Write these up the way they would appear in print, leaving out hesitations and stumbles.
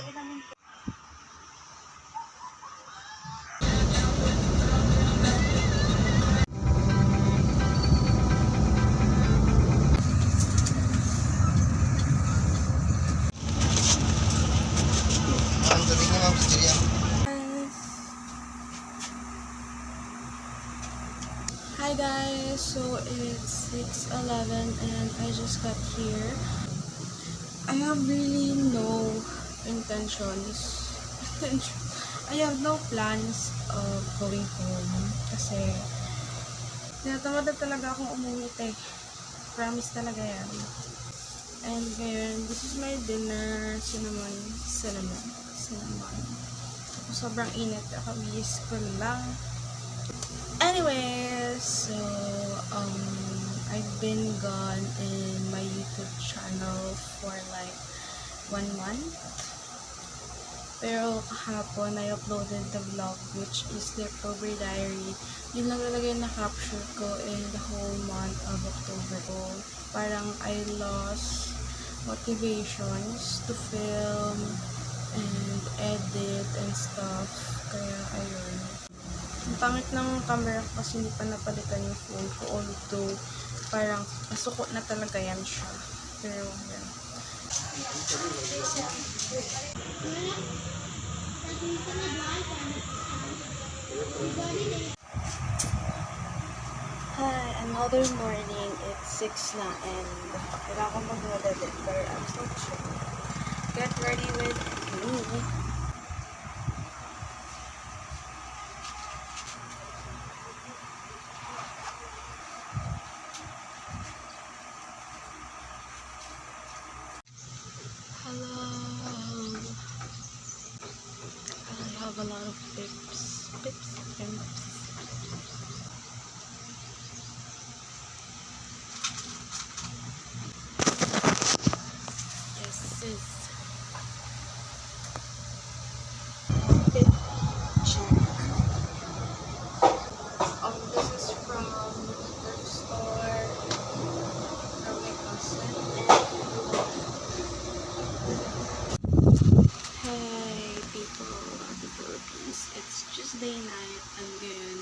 Hi guys, so it's 6:11 and I just got here. I have really no intentions. I have no plans of going home kasi tinatamad na talaga akong umuwi. Promise talaga yan. And ngayon, this is my dinner. Cinnamon. Sobrang init. Kakabihis ko lang. Anyways, so I've been gone in my YouTube channel for like 1 month. Pero kahapon, I uploaded the vlog which is the October diary. Yun lang talaga yung na-capture ko in the whole month of October. So, parang I lost motivations to film and edit and stuff. Kaya, ayun. Ang pangit ng camera kasi hindi pa napalitan yung phone ko, although parang pasuko na talaga yan siya. Pero yan. Hi, another morning. It's 6 na and kailangan ko mag-edit pero I'm so chill. Get ready with me. I have a lot of pips and yes, sis. Pip check. This is from the store from my cousin. Hey people of the Philippines, it's Tuesday night and ngayon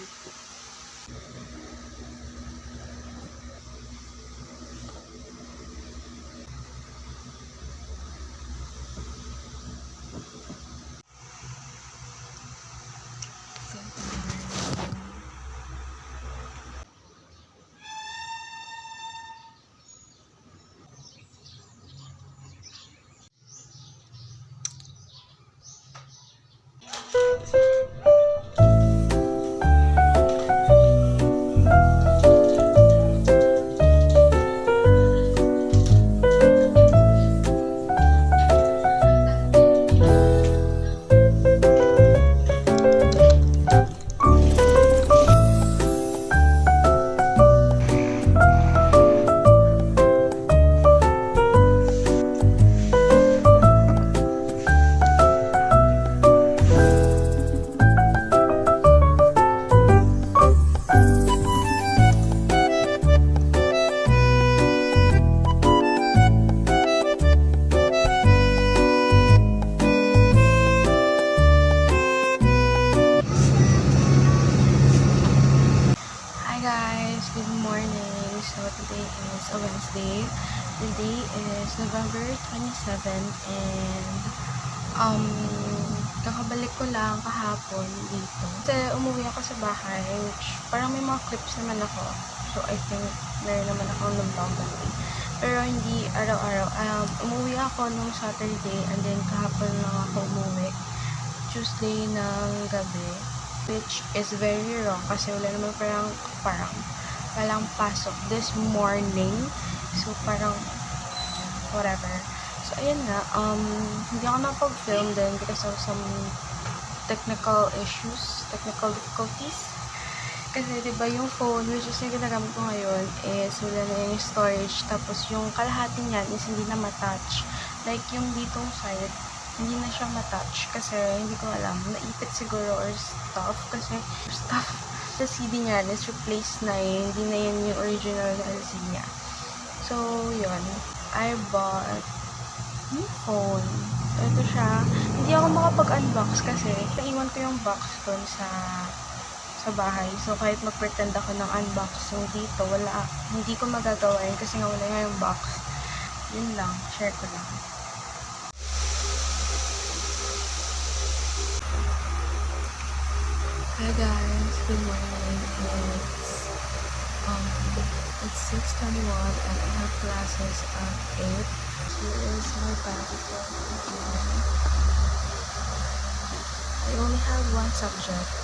good morning. So today is a Wednesday. Today is November 27 and kakabalik ko lang kahapon dito. Kasi umuwi ako sa bahay which parang may mga clips naman ako. So I think meron naman akong vlog dati. Pero hindi araw-araw. Umuwi ako nung Saturday and then kahapon lang ako umuwi. Tuesday ng gabi. Which is very wrong kasi wala naman parang walang pasok this morning. So, parang whatever. So, ayun nga. Hindi ako napag-film din because of some technical difficulties. Kasi, diba, yung phone, which is yung ginagamit ko ngayon, is wala na yung storage. Tapos, yung kalahati niyan is hindi na matouch. Like, yung ditong side, hindi na siya matouch. Kasi, hindi ko alam. Naipit siguro or stuff. Kasi, the CD niya is replaced na eh. Hindi na yun yung original na LC niya. So, yun. I bought new phone. Ito siya. ako makapag-unbox kasi naiwan ko yung box doon sa bahay. So, kahit mag-pretend ako ng unboxing dito, hindi ko magagawa yun kasi nga wala nga yung box. Yun lang, share ko lang. Hi guys, good morning. It's 6:21 and I have classes at 8. Here is my bag for today. I only have one subject.